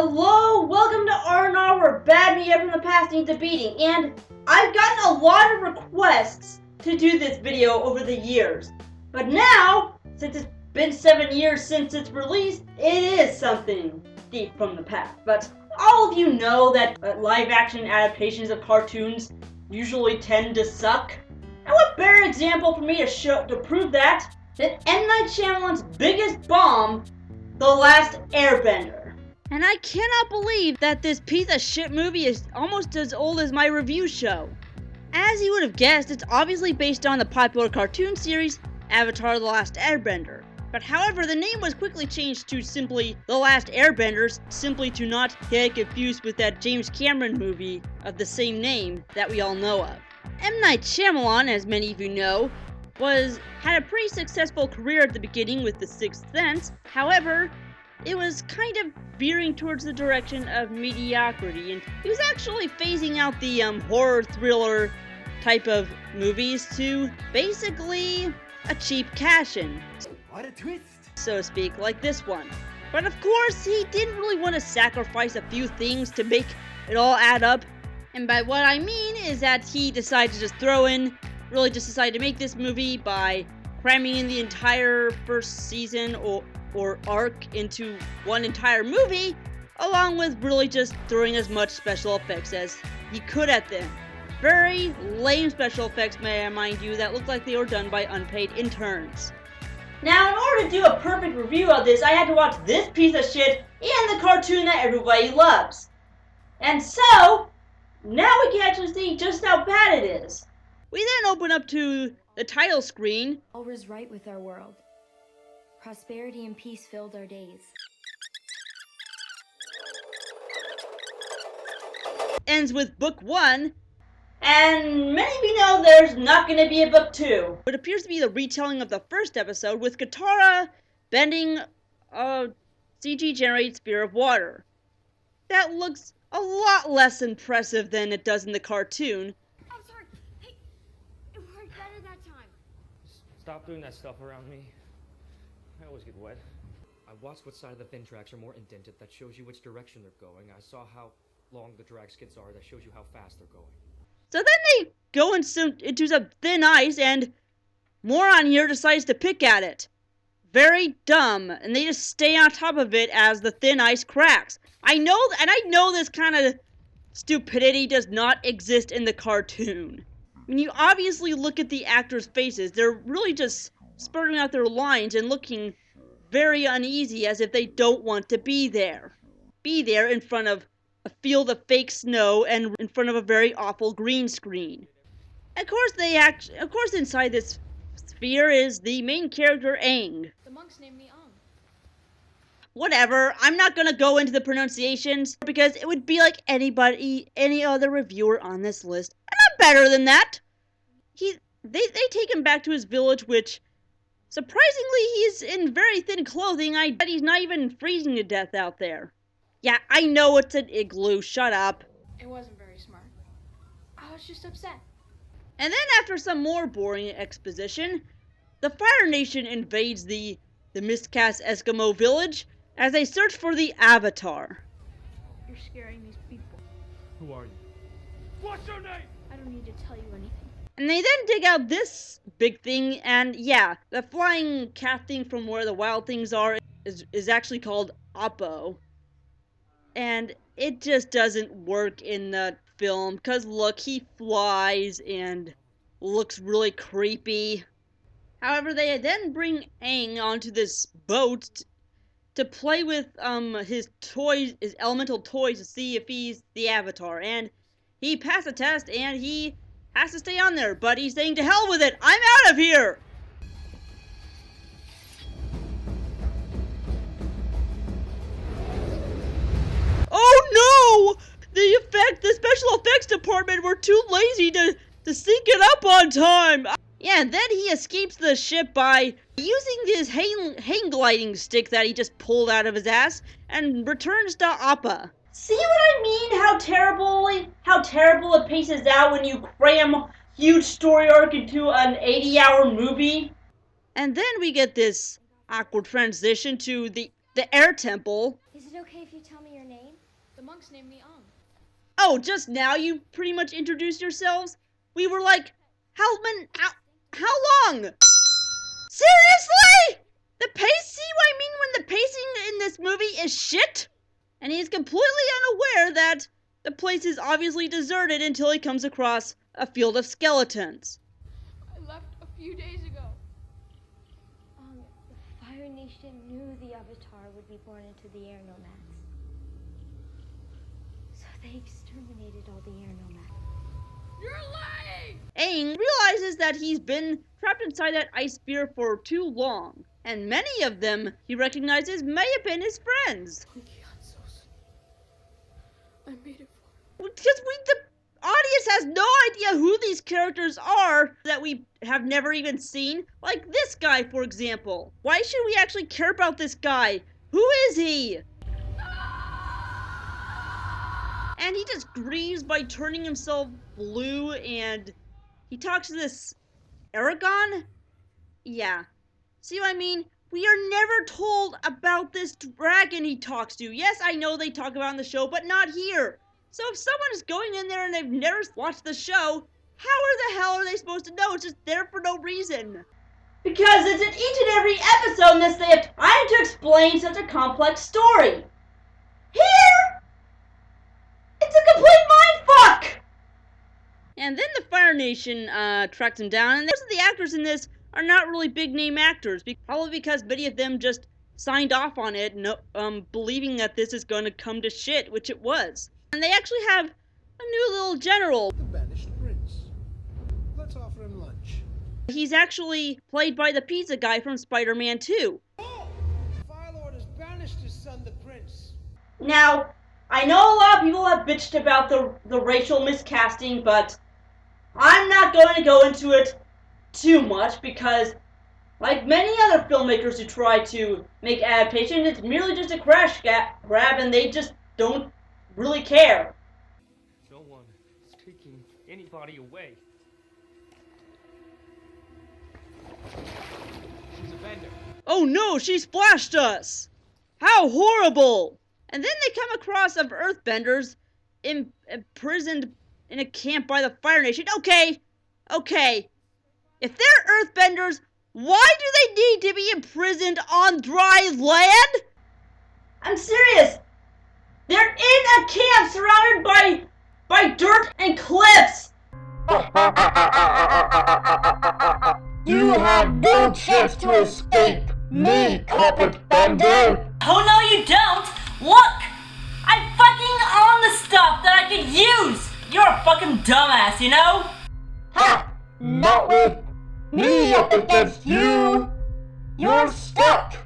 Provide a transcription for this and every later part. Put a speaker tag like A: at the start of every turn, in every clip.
A: Hello, welcome to R&R, where bad media from the past needs a beating, and I've gotten a lot of requests to do this video over the years. But now, since it's been 7 years since its release, it is something deep from the past. But all of you know that live-action adaptations of cartoons usually tend to suck. And what better example for me to prove that than M. Night Shyamalan's biggest bomb, The Last Airbender. And I cannot believe that this piece of shit movie is almost as old as my review show. As you would have guessed, it's obviously based on the popular cartoon series Avatar: The Last Airbender. But however, the name was quickly changed to simply The Last Airbenders, simply to not get confused with that James Cameron movie of the same name that we all know of. M. Night Shyamalan, as many of you know, had a pretty successful career at the beginning with The Sixth Sense. However, it was kind of veering towards the direction of mediocrity, and he was actually phasing out the horror thriller type of movies to basically a cheap cash-in.
B: What a twist!
A: So to speak, like this one. But of course, he didn't really want to sacrifice a few things to make it all add up. And by what I mean is that he decided to decided to make this movie by cramming in the entire first season or arc into one entire movie, along with really just throwing as much special effects as he could at them. Very lame special effects, may I mind you, that looked like they were done by unpaid interns. Now, in order to do a perfect review of this, I had to watch this piece of shit and the cartoon that everybody loves. And so, now we can actually see just how bad it is. We then open up to the title screen.
C: All was right with our world. Prosperity and peace filled our days.
A: Ends with book 1. And many of you know there's not going to be a book 2. It appears to be the retelling of the first episode, with Katara bending a CG-generated sphere of water. That looks a lot less impressive than it does in the cartoon.
C: I'm sorry. Hey, it worked better that time.
B: Stop doing that stuff around me. I always get wet. I watched what side of the fin tracks are more indented. That shows you which direction they're going. I saw how long the drag skids are. That shows you how fast they're going.
A: So then they go into some thin ice, and moron here decides to pick at it. Very dumb, and they just stay on top of it as the thin ice cracks. I know this kind of stupidity does not exist in the cartoon. When you obviously look at the actors' faces, they're really just spurting out their lines and looking very uneasy, as if they don't want to be there. Be there in front of a field of fake snow and in front of a very awful green screen. Of course, inside this sphere is the main character, Aang.
C: The monks named me Ang.
A: Whatever, I'm not gonna go into the pronunciations because it would be like any other reviewer on this list. And I'm better than that. They take him back to his village, which, surprisingly, he's in very thin clothing. I bet he's not even freezing to death out there. Yeah, I know it's an igloo, shut up.
C: It wasn't very smart. I was just upset.
A: And then after some more boring exposition, the Fire Nation invades the miscast Eskimo village as they search for the Avatar.
C: You're scaring these people.
B: Who are you? What's your name?
C: I don't need to tell you anything.
A: And they then dig out this big thing, and yeah, the flying cat thing from where the wild things are is actually called Oppo. And it just doesn't work in the film, because look, he flies and looks really creepy. However, they then bring Aang onto this boat to play with his elemental toys, to see if he's the Avatar. And he passed the test, and he has to stay on there, but he's saying to hell with it, I'm out of here! Oh no! The special effects department were too lazy to sync it up on time! Yeah, and then he escapes the ship by using his hang gliding stick that he just pulled out of his ass and returns to Appa. See what I mean? How terrible it paces out when you cram huge story arc into an 80-hour movie? And then we get this awkward transition to the air temple.
C: Is it okay if you tell me your name?
D: monks named me Ang.
A: Oh, just now you pretty much introduced yourselves? We were like, how long? Seriously? The pace, see what I mean when the pacing in this movie is shit? And he's completely unaware that the place is obviously deserted until he comes across a field of skeletons.
D: I left a few days ago.
C: The Fire Nation knew the Avatar would be born into the air nomads. So they exterminated all the air nomads.
D: You're lying!
A: Aang realizes that he's been trapped inside that ice sphere for too long, and many of them he recognizes may have been his friends.
D: I made it for
A: Because the audience has no idea who these characters are that we have never even seen. Like this guy, for example. Why should we actually care about this guy? Who is he? And he just grieves by turning himself blue, and he talks to this Aragon? Yeah. See what I mean? We are never told about this dragon he talks to. Yes, I know they talk about it in the show, but not here. So if someone is going in there and they've never watched the show, how the hell are they supposed to know? It's just there for no reason. Because it's in each and every episode in this they have time to explain such a complex story. Here, it's a complete mindfuck! And then the Fire Nation tracks him down, and most of the actors in this are not really big name actors, probably because many of them just signed off on it, believing that this is going to come to shit, which it was. And they actually have a new little general.
E: The banished prince. Let's offer him lunch.
A: He's actually played by the pizza guy from Spider-Man 2.
E: Oh! Fire Lord has banished his son, the prince.
A: Now, I know a lot of people have bitched about the racial miscasting, but I'm not going to go into it too much because, like many other filmmakers who try to make adaptations, it's merely just a crash grab and they just don't really care.
B: No one is taking anybody away. She's a vendor.
A: Oh no, she splashed us! How horrible! And then they come across of earthbenders imprisoned in a camp by the Fire Nation. Okay. If they're earthbenders, why do they need to be imprisoned on dry land? I'm serious. They're in a camp surrounded by dirt and cliffs.
F: You have no chance to escape me, carpet bender!
A: Oh no you don't! Look! I'm fucking on the stuff that I could use! You're a fucking dumbass, you know?
F: Ha! Not with me up against you! You're stuck!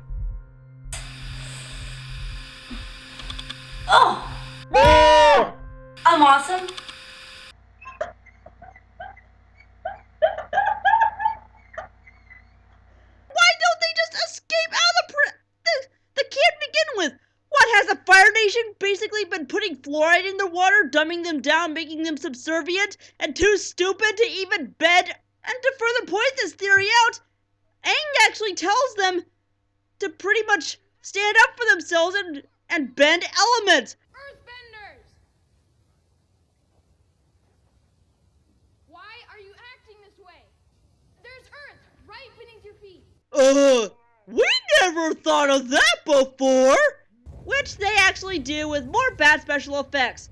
A: Oh!
F: Ah!
A: I'm awesome. Why don't they just escape out of the camp to begin with? What, has the Fire Nation basically been putting fluoride in their water, dumbing them down, making them subservient, and too stupid to even bend? And to further point this theory out, Aang actually tells them to pretty much stand up for themselves and bend elements.
D: Earthbenders! Why are you acting this way? There's Earth right beneath your feet.
A: We never thought of that before! Which they actually do with more bad special effects.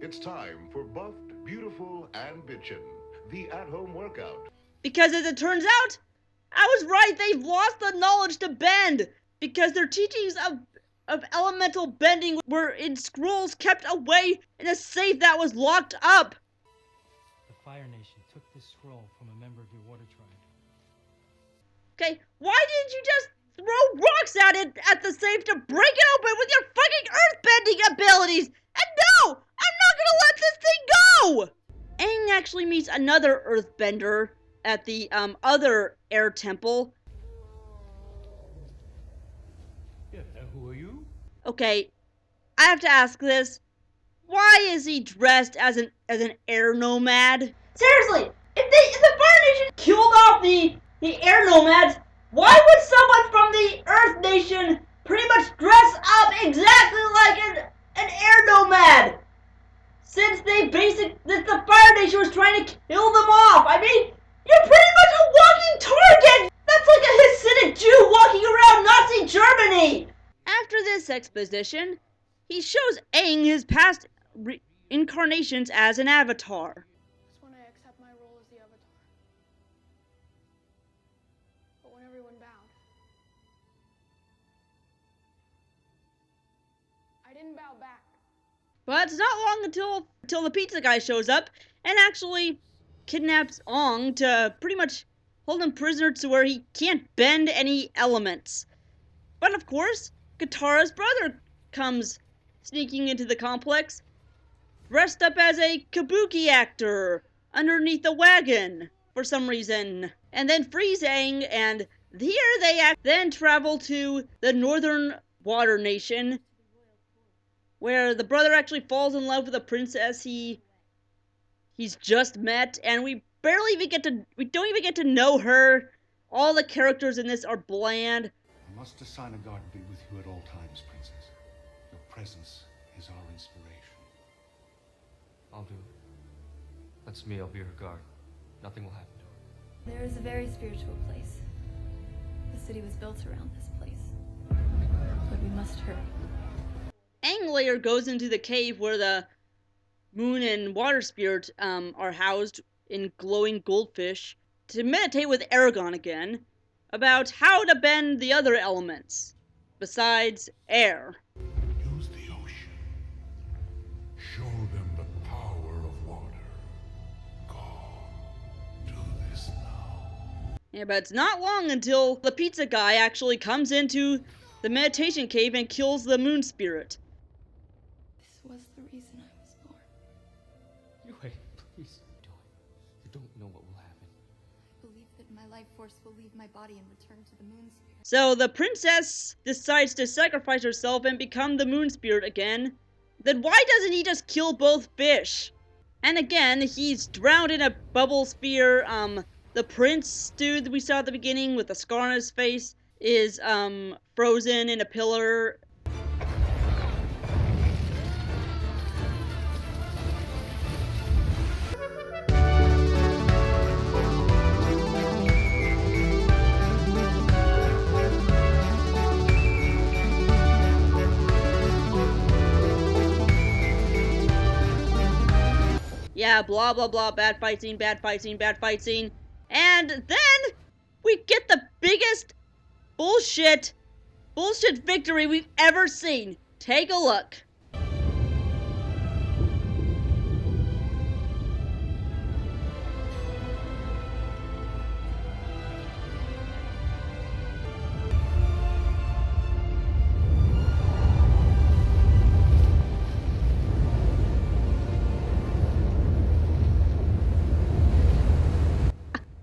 G: It's time for Buffed, Beautiful, and Bitchin', the at-home workout.
A: Because as it turns out, I was right, they've lost the knowledge to bend. Because their teachings of elemental bending were in scrolls kept away in a safe that was locked up.
H: The Fire Nation took this scroll from a member of your water tribe.
A: Okay, why didn't you just throw rocks at it at the safe to break it open with your fucking earthbending abilities? And no, I'm not gonna let this thing go! Aang actually meets another earthbender at the other air temple.
H: Yeah, who are you?
A: Okay, I have to ask this. Why is he dressed as an air nomad? Seriously, if the Fire Nation killed off the air nomads, why would someone from the Earth Nation pretty much dress up exactly like an air nomad? Since the Fire Nation was trying to kill them off. I mean, you're pretty much a walking target! That's like a Hasidic Jew walking around Nazi Germany! After this exposition, he shows Aang his past incarnations as an avatar.
D: That's when I accept my role as the Avatar. But when everyone bowed, I didn't bow back.
A: But it's not long until the pizza guy shows up and actually kidnaps Aang to pretty much hold him prisoner to where he can't bend any elements. But of course, Katara's brother comes sneaking into the complex, dressed up as a kabuki actor underneath a wagon for some reason, and then frees Aang, and here they then travel to the Northern Water Nation, where the brother actually falls in love with a princess he's just met, and we don't even get to know her. All the characters in this are bland.
I: I must assign a guard to be with you at all times, Princess. Your presence is our inspiration.
B: I'll do it. That's me, I'll be her guard. Nothing will happen to her.
C: There is a very spiritual place. The city was built around this place. But we must hurry.
A: Aang later goes into the cave where the moon and water spirit are housed in glowing goldfish to meditate with Aragon again about how to bend the other elements besides air.
I: Use the ocean. Show them the power of water. Go. Do this now.
A: Yeah, but it's not long until the pizza guy actually comes into the meditation cave and kills the moon spirit.
C: This was the reason I was born.
B: Yue, please don't. You don't know what will happen.
C: I believe that my life force will leave my body and return to the moon spirit.
A: So the princess decides to sacrifice herself and become the moon spirit again. Then why doesn't he just kill both fish? And again, he's drowned in a bubble sphere. The prince dude that we saw at the beginning with the scar on his face is frozen in a pillar. Yeah, blah blah blah, bad fight scene, bad fight scene, bad fight scene. And then we get the biggest bullshit victory we've ever seen. Take a look.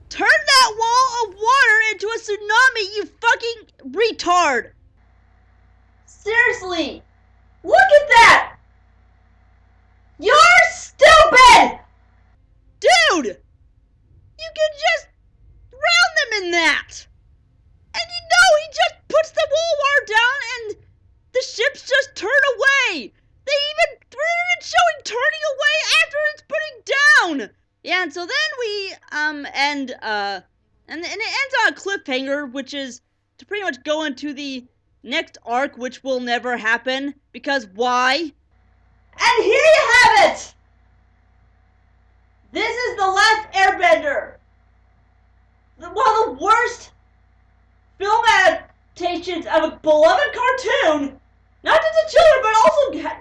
A: Turn that wall of water into a tsunami, you fucking retard! Seriously! Look at that! You're stupid! Dude! You can just drown them in that! And you know he just puts the wall water down and the ships just turn away! We're even showing turning away after it's putting down! Yeah, and so then we end and it ends on a cliffhanger, which is to pretty much go into the next arc, which will never happen, because why? And here you have it! This is The Last Airbender. One of the worst film adaptations of a beloved cartoon, not just to children,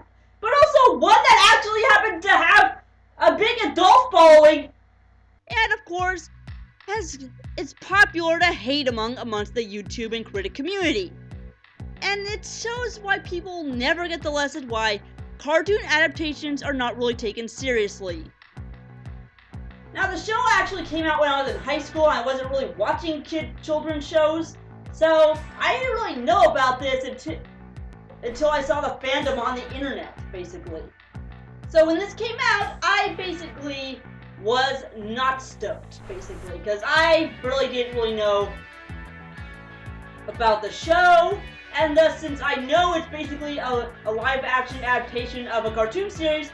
A: but also one that actually happened to have a big adult following, and of course, it's popular to hate amongst the YouTube and critic community. And it shows why people never get the lesson why cartoon adaptations are not really taken seriously. Now, the show actually came out when I was in high school and I wasn't really watching children's shows, so I didn't really know about this until I saw the fandom on the internet, basically. So when this came out, I basically was not stoked, basically, because I really didn't know about the show, and thus, since I know it's basically a live-action adaptation of a cartoon series,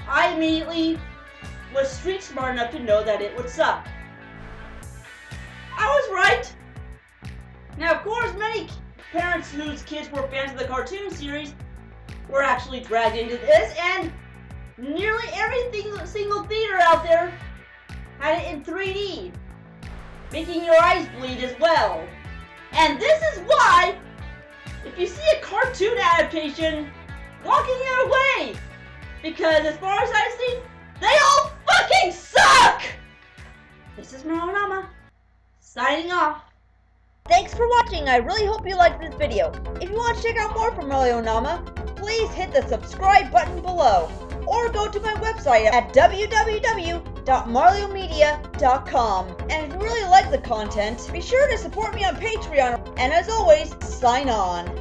A: I immediately was street smart enough to know that it would suck. I was right! Now, of course, many parents whose kids were fans of the cartoon series were actually dragged into this, and nearly every single theater out there had it in 3D, making your eyes bleed as well. And this is why, if you see a cartoon adaptation, walking it away, because as far as I've seen, they all fucking suck! This is Marlyonama, signing off. Thanks for watching. I really hope you liked this video. If you want to check out more from Marlyonama, please hit the subscribe button below, or go to my website at www.marlyomedia.com. And if you really like the content, be sure to support me on Patreon, and as always, sign on.